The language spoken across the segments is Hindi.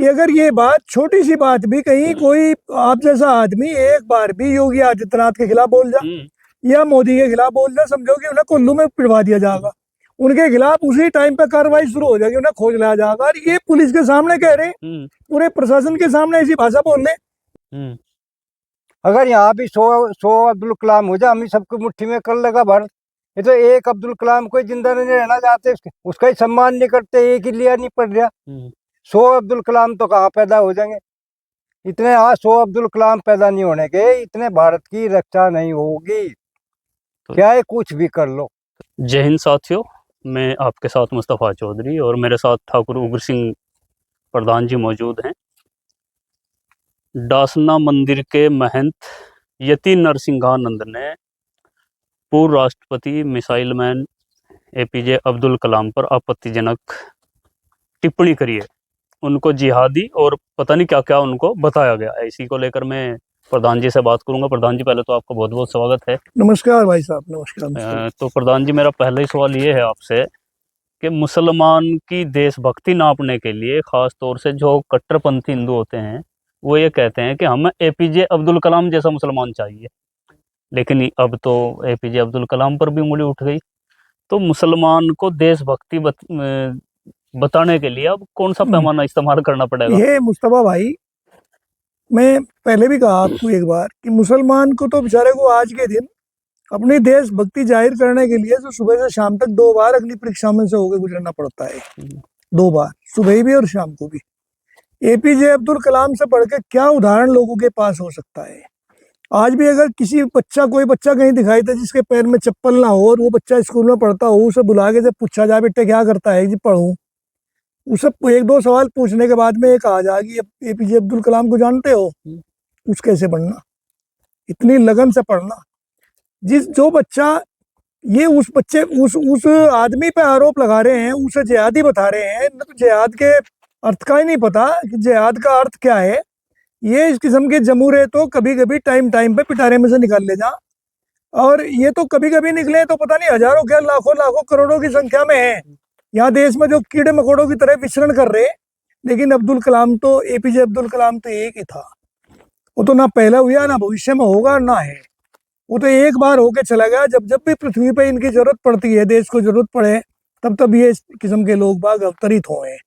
कि अगर ये बात, छोटी सी बात भी कहीं कोई आप जैसा आदमी एक बार भी योगी आदित्यनाथ के खिलाफ बोल जा या मोदी के खिलाफ बोल जा, समझो कि उन्हें कुल्लू में पिटवा दिया जाएगा। उनके खिलाफ उसी टाइम पे कार्रवाई शुरू हो जाएगी, उन्हें खोज लाया जाएगा। और ये पुलिस के सामने कह रहे, पूरे प्रशासन के सामने ऐसी भाषा बोल रहे। अगर यहाँ भी 100 अब्दुल कलाम हो जाए, हम सबको मुट्ठी में कर लेगा भारत। ये तो एक अब्दुल कलाम कोई जिंदा नहीं रहना चाहते, उसका ही सम्मान नहीं करते, एक ही लिया नहीं पड़ रहा। 100 अब्दुल कलाम तो कहाँ पैदा हो जाएंगे इतने। 100 अब्दुल कलाम पैदा नहीं होने के इतने भारत की रक्षा नहीं होगी, क्या है कुछ भी कर लो। जय हिंद साथियों, मैं आपके साथ मुस्तफ़ा चौधरी और मेरे साथ ठाकुर उग्र सिंह प्रधान जी मौजूद हैं। डासना मंदिर के महंत यति नरसिंहानंद ने पूर्व राष्ट्रपति missile man APJ Abdul Kalam पर आपत्तिजनक टिप्पणी करी है। उनको जिहादी और पता नहीं क्या क्या उनको बताया गया है। इसी को लेकर मैं प्रधान जी से बात करूंगा। प्रधान जी, पहले तो आपका बहुत बहुत स्वागत है। नमस्कार भाई साहब, नमस्कार। तो प्रधान जी, मेरा पहला ही सवाल ये है आपसे कि मुसलमान की देशभक्ति नापने के लिए खास तौर से जो कट्टरपंथी हिंदू होते हैं वो ये कहते हैं कि हमें एपीजे अब्दुल कलाम जैसा मुसलमान चाहिए, लेकिन अब तो एपीजे अब्दुल कलाम पर भी उंगली उठ गई। तो मुसलमान को देशभक्ति बताने के लिए अब कौन सा पैमाना इस्तेमाल करना पड़ेगा? ये मुस्तफा भाई, मैं पहले भी कहा आपको एक बार कि मुसलमान को तो बेचारे को आज के दिन अपनी देशभक्ति जाहिर करने के लिए जो सुबह से शाम तक 2 बार अग्नि परीक्षा में से होकर गुजरना पड़ता है। 2 बार, सुबह भी और शाम को भी। एपीजे अब्दुल कलाम से बढ़ के क्या उदाहरण लोगों के पास हो सकता है? आज भी अगर किसी बच्चा, कोई बच्चा कहीं दिखाई दे जिसके पैर में चप्पल ना हो और वो बच्चा स्कूल में पढ़ता हो, उसे बुला के जब पूछा जाए बेटे क्या करता है जी, पढ़ूं, उसे 1-2 सवाल पूछने के बाद में एक आ जाएगी, एपीजे अब्दुल कलाम को जानते हो? उस कैसे पढ़ना, इतनी लगन से पढ़ना। जो बच्चा ये उस बच्चे उस आदमी पे आरोप लगा रहे हैं, उसे जिहादी बता रहे हैं, न तो जिहाद के अर्थ का ही नहीं पता कि जिहाद का अर्थ क्या है। ये इस किस्म के जमूरे तो कभी कभी टाइम पे पिटारे में से निकाल ले जा, और ये तो कभी कभी निकले तो पता नहीं हजारों क्या लाखों करोड़ों की संख्या में है यहाँ देश में जो कीड़े मकोड़ों की तरह विचरण कर रहे। लेकिन अब्दुल कलाम तो, एपीजे अब्दुल कलाम तो एक ही था। वो तो ना पहले हुआ, ना भविष्य में होगा, ना है। वो तो एक बार होके चला गया। जब जब भी पृथ्वी पे इनकी जरूरत पड़ती है, देश को जरूरत पड़े, तब तब ये इस किस्म के लोग बाग अवतरित हुए।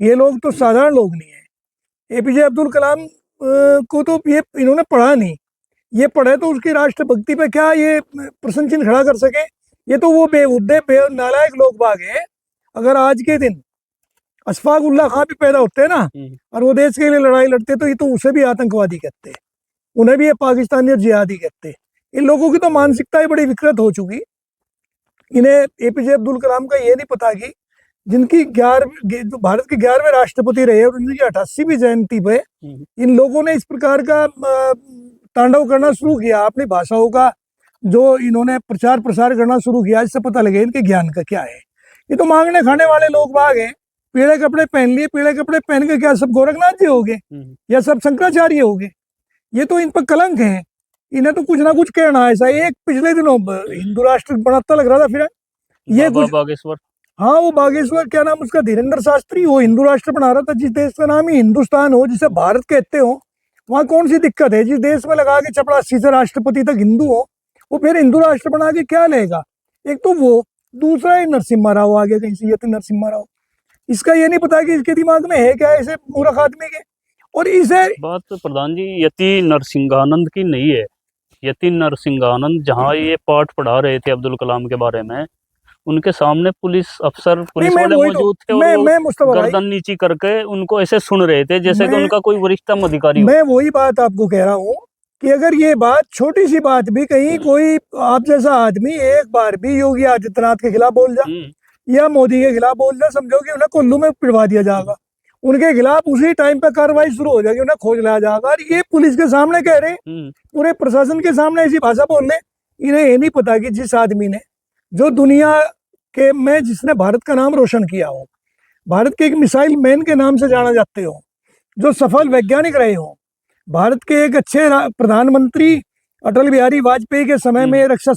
ये लोग तो साधारण लोग नहीं है। एपीजे अब्दुल कलाम को तो ये इन्होंने पढ़ा नहीं, ये पढ़े तो उसकी राष्ट्रभक्ति पे क्या ये प्रश्न चिन्ह खड़ा कर सके? ये तो वो बेहुद्दे नालायक लोग बाग है। अगर आज के दिन अशफाक उल्लाह खां भी पैदा होते हैं ना, और वो देश के लिए लड़ाई लड़ते, तो ये तो उसे भी आतंकवादी कहते, उन्हें भी ये पाकिस्तानी और जिहादी कहते। इन लोगों की तो मानसिकता ही बड़ी विकृत हो चुकी। इन्हें एपीजे अब्दुल कलाम का ये नहीं पता कि जिनकी जो भारत के 11वें राष्ट्रपति रहे और उनकी 88वीं जयंती पे इन लोगों ने इस प्रकार का तांडव करना शुरू किया, अपनी भाषाओं का जो इन्होंने प्रचार प्रसार करना शुरू किया, इससे पता लगे इनके ज्ञान का क्या है। ये तो मांगने खाने वाले लोग बाग हैं। पीले कपड़े पहन लिए, पीले कपड़े पहन के क्या सब गोरखनाथ जी हो गए या सब शंकराचार्य हो गए? ये तो इन पर कलंक है। इन्हें तो कुछ ना कुछ कहना है। ऐसा एक पिछले दिनों हिंदू राष्ट्र बनाता लग रहा था, फिर ये कुछ बागेश्वर, हाँ वो बागेश्वर, क्या नाम उसका, धीरेन्द्र शास्त्री, वो हिंदू राष्ट्र बना रहा था। जिस देश का नाम ही हिंदुस्तान हो, जिसे भारत कहते हो, वहाँ कौन सी दिक्कत है? जिस देश में लगा के चपरासी से राष्ट्रपति तक हिंदू हो, वो फिर हिंदू राष्ट्र बना के क्या लेगा? एक तो वो, दूसरा ही नरसिम्हा राव आ गया कहीं से, यति नरसिम्हा राव। इसका ये नहीं पता कि इसके दिमाग में है क्या ऐसे मूर्ख आदमी के। और इसे बात प्रधान जी यति नरसिंहानंद की नहीं है। यति नरसिंहानंद जहाँ ये पाठ पढ़ा रहे थे अब्दुल कलाम के बारे में, उनके सामने पुलिस वाले मौजूद थे और वो गर्दन नीची करके उनको ऐसे सुन रहे थे जैसे कि उनका कोई वरिष्ठतम अधिकारी हो। मैं वही बात आपको कह रहा हूँ कि अगर ये बात, छोटी सी बात भी कहीं कोई आप जैसा आदमी एक बार भी योगी आदित्यनाथ के खिलाफ बोल जा या मोदी के खिलाफ बोल जा, समझो कि उन्हें कुल्लू में पिटवा दिया जाएगा। उनके खिलाफ उसी टाइम पे कार्रवाई शुरू हो जाएगी, उन्हें खोज लाया जाएगा। और ये पुलिस के सामने कह रहे, पूरे प्रशासन के सामने ऐसी भाषा बोल रहे। इन्हें ये नहीं पता कि जिस आदमी ने, जो दुनिया के में जिसने भारत का नाम रोशन किया हो, भारत के एक मिसाइल मैन के नाम से जाना जाते हो, जो सफल वैज्ञानिक रहे हो, भारत के एक अच्छे प्रधानमंत्री अटल बिहारी वाजपेयी के समय में रक्षा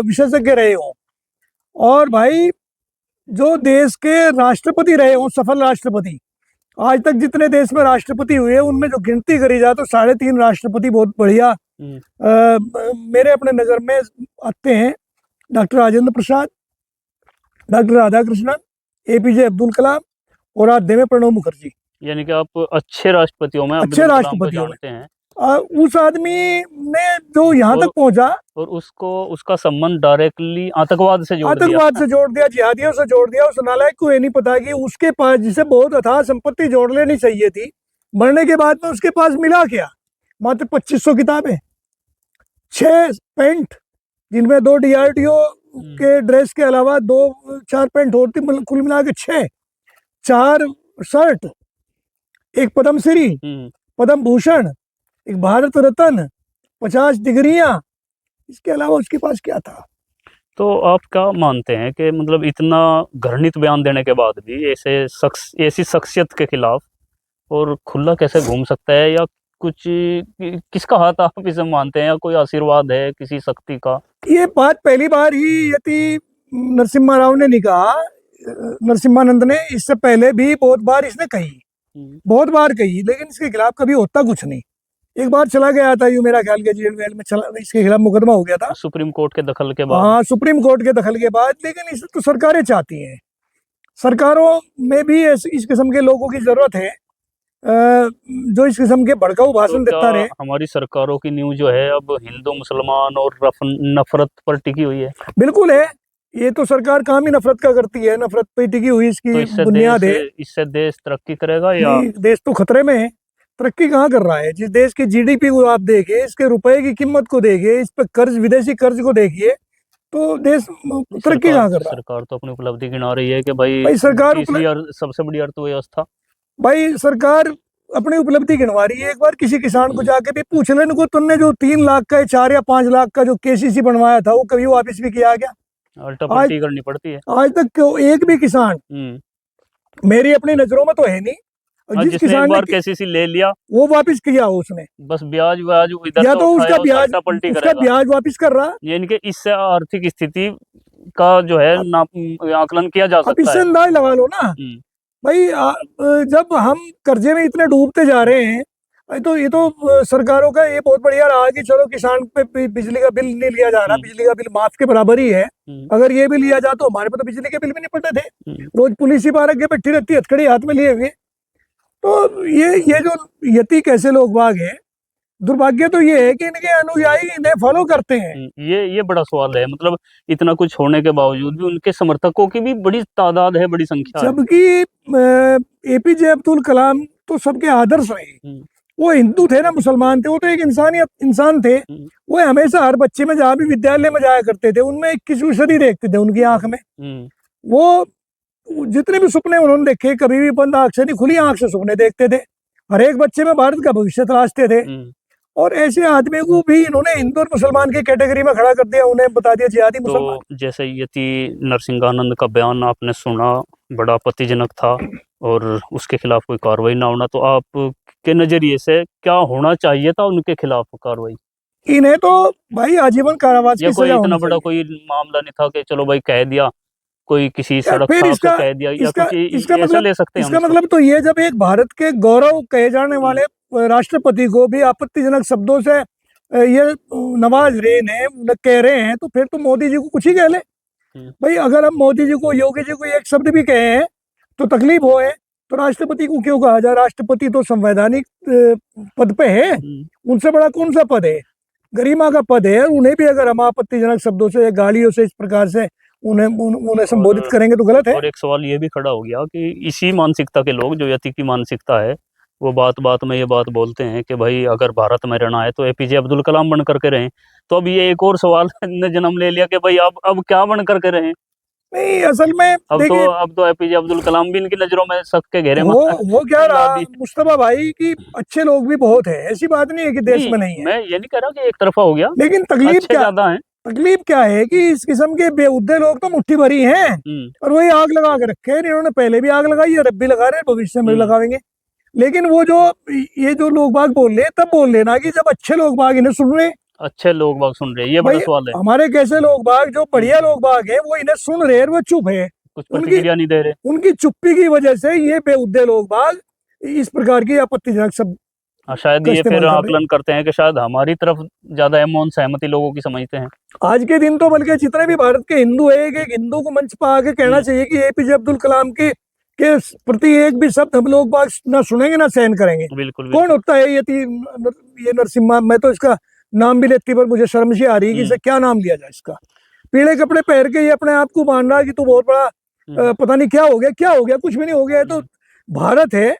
विशेषज्ञ रहे हो, और भाई जो देश के राष्ट्रपति रहे हो, सफल राष्ट्रपति, आज तक जितने देश में राष्ट्रपति हुए उनमें जो गिनती करी जाए तो 3.5 राष्ट्रपति बहुत बढ़िया मेरे अपने नगर में आते हैं। Doctor Rajendra Prasad, doctor Radhakrishnan, APJ Abdul Kalam और आद्य में प्रणब मुखर्जी। यानी कि आप अच्छे राष्ट्रपतियों में अच्छे अब्दुल कलाम को राष्ट्रपतियों में। जानते हैं। उस आदमी ने जो यहाँ तक पहुंचा और उसको उसका संबंध डायरेक्टली आतंकवाद से जोड़ दिया। आतंकवाद से जोड़ दिया, जिहादियों से जोड़ दिया। उस नालायक को ये नहीं पता कि उसके पास जिसे बहुत अथाह संपत्ति जोड़ लेनी चाहिए थी, मरने के बाद में उसके पास मिला क्या? मात्र 2500 किताबें, 6 पेंट जिनमें 2 डीआरडीओ के ड्रेस के अलावा 2-4 पेंट होती, मतलब कुल मिला के 6, 4 शर्ट, 1 पद्मश्री, पद्म भूषण, 1 भारत रत्न, 50 डिग्रियां। इसके अलावा उसके पास क्या था? तो आप क्या मानते हैं कि मतलब इतना घृणित बयान देने के बाद भी ऐसी शख्सियत के खिलाफ और खुला कैसे घूम सकता है? या कुछ किसका हाथ आप इसे मानते हैं, या कोई आशीर्वाद है किसी शक्ति का? ये बात पहली बार ही यति नरसिम्हा राव ने नहीं कहा, नरसिम्हानंद ने इससे पहले भी बहुत बार इसने कही, बहुत बार कही, लेकिन इसके खिलाफ कभी होता कुछ नहीं। एक बार चला गया था यूं, मेरा ख्याल के जेल में चला, इसके खिलाफ मुकदमा हो गया था सुप्रीम कोर्ट के दखल के बाद। हाँ, सुप्रीम कोर्ट के दखल के बाद। लेकिन इसे तो सरकारें चाहती हैं, सरकारों में भी इस किस्म के लोगों की जरूरत है जो इस किस्म के भड़काऊ भाषण देता रहे। हमारी सरकारों की नींव जो है अब हिंदू मुसलमान और नफरत पर टिकी हुई है। बिल्कुल है, ये तो सरकार काम ही नफरत का करती है, नफरत पे टिकी हुई इसकी तो बुनियाद है। इससे देश तरक्की करेगा या? देश तो खतरे में है। तरक्की कहाँ कर रहा है? जिस देश की जीडीपी को आप देखिए, इसके रुपए की कीमत को देखिए, इस पे कर्ज, विदेशी कर्ज को देखिए, तो देश तरक्की कहाँ कर रहा है? सरकार तो अपनी उपलब्धि गिना रही है कि भाई सरकार सबसे बड़ी अर्थव्यवस्था। भाई सरकार अपनी उपलब्धि गिनवा रही है। एक बार किसी किसान को जाके भी पूछ लेने को, तुमने जो 3 लाख का 4 या 5 लाख का जो केसीसी बनवाया था वो कभी वापस भी किया गया? अल्टापल्टी करनी पड़ती है। आज तक क्यों एक भी किसान मेरी अपनी नजरों में तो है नहीं, जिस किसान ने केसीसी ले लिया वो वापस किया उसने, बस ब्याज इधर या तो उसका ब्याज वापस कर रहा, यानी कि इससे आर्थिक स्थिति का जो है आकलन किया जा सकता है। इससे अंदाज लगा लो ना भाई। जब हम कर्जे में इतने डूबते जा रहे हैं, तो ये तो सरकारों का ये बहुत बढ़िया रहा कि चलो किसान पे बिजली का बिल नहीं लिया जा रहा, बिजली का बिल माफ के बराबर ही है। अगर ये भी लिया जाए तो हमारे पे तो बिजली के बिल भी नहीं पड़ते थे। रोज पुलिस ही पार्क के बैठी रहती, हथकड़ी हाथ में लिए हुए। तो ये जो यति कैसे लोग बाग हैं, दुर्भाग्य तो ये है कि इनके अनुयायी इन्हें फॉलो करते हैं। ये बड़ा सवाल है। मतलब इतना कुछ होने के बावजूद भी उनके समर्थकों की भी बड़ी तादाद है, बड़ी संख्या है। जबकि एपीजे अब्दुल कलाम तो सबके आदर्श रहे। वो हिंदू थे ना मुसलमान थे, वो तो एक इंसान थे। वो हमेशा हर बच्चे में जहाँ भी विद्यालय में जाया करते थे उनमें 21वीं सदी देखते थे उनकी आंख में। वो जितने भी सपने उन्होंने देखे कभी भी बंद आंख से नहीं, खुली आंख से सपने देखते थे। हर एक बच्चे में भारत का भविष्य तलाशते थे। और ऐसे आदमी को भी इन्होंने हिंदू और मुसलमान की कैटेगरी में खड़ा कर दिया, उन्हें बता दिया जिहादी मुसलमान। तो जैसे यति नरसिंहानंद का बयान आपने सुना, बड़ा आपत्तिजनक था और उसके खिलाफ कोई कार्रवाई ना होना, तो आप के नजरिए से क्या होना चाहिए था उनके खिलाफ कार्रवाई? इन्हें तो भाई आजीवन कारावास की सजा इतना बड़ा कोई मामला नहीं था कि चलो भाई कह दिया, कोई किसी सड़क को कह दिया, या कुछ इसका ऐसा ले सकते हैं? इसका मतलब तो ये, जब एक भारत के गौरव कहे जाने वाले राष्ट्रपति को भी आपत्तिजनक शब्दों से ये नवाज रहे कह रहे हैं, तो फिर तो मोदी जी को कुछ ही कह ले भाई। अगर हम मोदी जी को, योगी जी को एक शब्द भी कहे हैं तो तकलीफ हो है, तो राष्ट्रपति को क्यों कहा जाए? राष्ट्रपति तो संवैधानिक पद पे है, उनसे बड़ा कौन सा पद है? गरिमा का पद है। उन्हें भी अगर हम आपत्तिजनक शब्दों से, गालियों से, इस प्रकार से उन्हें संबोधित करेंगे तो गलत है। और एक सवाल ये भी खड़ा हो गया कि इसी मानसिकता के लोग, जो यति की मानसिकता है, वो बात बात में ये बात बोलते हैं कि भाई अगर भारत में रहना है तो एपीजे अब्दुल कलाम बन करके रहें। तो अब ये एक और सवाल ने जन्म ले लिया कि भाई अब क्या बन करके रहें? नहीं, असल में अब तो एपीजे अब्दुल कलाम भी इनकी नजरों में शक के घेरे में। वो क्या रहा मुस्तफा भाई कि अच्छे लोग भी बहुत है, ऐसी बात नहीं है कि देश में नहीं है। मैं ये नहीं कह रहा कि एक तरफा हो गया, लेकिन तकलीफ ज्यादा है। तकलीफ क्या है कि इस किस्म के बेहुदे लोग तो मुट्ठी भरी हैं और वही आग लगा के रखे हैं। इन्होंने पहले भी आग लगाई है, अब भी लगा रहे हैं, भविष्य में भी लगाएंगे। लेकिन वो ये जो लोग बाग बोल रहे हैं, तब बोल लेना कि जब अच्छे लोग बाग इन्हें सुन रहे हैं। अच्छे लोग बाग सुन रहे हैं, ये बड़ा सवाल है। हमारे कैसे लोग बाग, जो बढ़िया लोग बाग है, वो इन्हें सुन रहे हैं, वो चुप है, कुछ प्रतिक्रिया नहीं दे रहे। उनकी चुप्पी की वजह से ये बेहुदे लोग बाग इस प्रकार की आपत्तिजनक शब्द शायद का ये इस्तेमाल फिर कर रहे हैं। आकलन करते हैं कि शायद हमारी तरफ ज्यादा मौन सहमति लोगों की समझते हैं। आज के दिन तो बल्कि जितने भी भारत के हिंदू है, एक हिंदू को मंच पर आके कहना चाहिए कि एपीजे अब्दुल कलाम के प्रति एक भी शब्द हम लोग बात ना सुनेंगे ना सहन करेंगे। बिल्कुल कौन होता है ये नरसिम्हा? मैं तो इसका नाम भी लेती पर मुझे शर्म सी आ रही है कि इसे क्या नाम लिया जाए इसका। पीले कपड़े पहन के ये अपने आप को मान रहा है कि तू बहुत बड़ा पता नहीं क्या हो गया, कुछ भी नहीं हो गया है। तो भारत है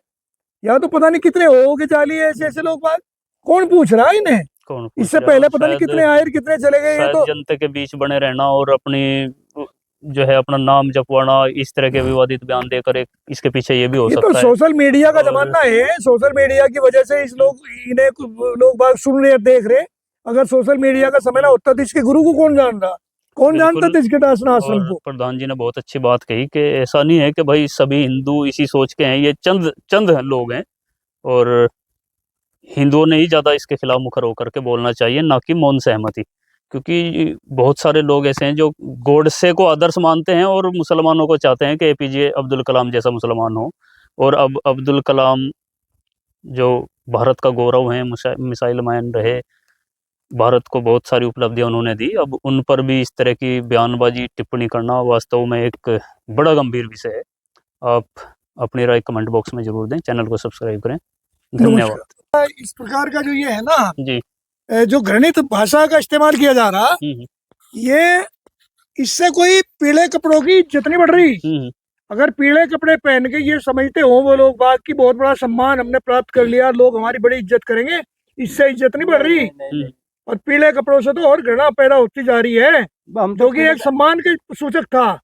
या तो पता नहीं कितने हो गए जाली ऐसे ऐसे लोग बात, कौन पूछ रहा है इन्हें? कौन पूछ इससे रहा है? पहले और पता नहीं शायद कितने आए और कितने चले गए। ये शायद तो जनता के बीच बने रहना और अपनी जो है अपना नाम जपवाना, इस तरह के विवादित बयान देकर एक इसके पीछे ये भी हो ये तो सकता है। सोशल मीडिया का और- जमाना है। सोशल मीडिया की वजह से इन्हें लोग बात सुन रहे देख रहे। अगर सोशल मीडिया का समय ना होता तो इसके गुरु को कौन जान रहा? कौन जानता बिल्कुल। था इसके दासना आश्रम और को? प्रधान जी ने बहुत अच्छी बात कही कि ऐसा नहीं है कि भाई सभी हिंदू इसी सोच के हैं, ये चंद लोग हैं और हिंदुओं ने ही ज्यादा इसके खिलाफ मुखर होकर के बोलना चाहिए, ना कि मौन सहमति। क्योंकि बहुत सारे लोग ऐसे हैं जो गोडसे को आदर्श मानते हैं और मुसलमानों को चाहते हैं कि एपीजे अब्दुल कलाम जैसा मुसलमान हो। और अब अब्दुल कलाम जो भारत का गौरव है, मिसाइल मैन रहे, भारत को बहुत सारी उपलब्धियां उन्होंने दी, अब उन पर भी इस तरह की बयानबाजी टिप्पणी करना वास्तव में एक बड़ा गंभीर विषय है। आप अपनी राय कमेंट बॉक्स में जरूर दें, चैनल को सब्सक्राइब करें। धन्यवाद नमस्कार। इस प्रकार का जो ये है ना, जी। जो घृणित भाषा का इस्तेमाल किया जा रहा, ये इससे कोई पीले कपड़ों की इज्जत नहीं बढ़ रही। अगर पीले कपड़े पहन के ये समझते हो वो लोग बात की बहुत बड़ा सम्मान हमने प्राप्त कर लिया, लोग हमारी बड़ी इज्जत करेंगे, इससे इज्जत नहीं बढ़ रही। और पीले कपड़ों से तो और घृणा पैदा होती जा रही है, हम जो कि एक सम्मान के सूचक था।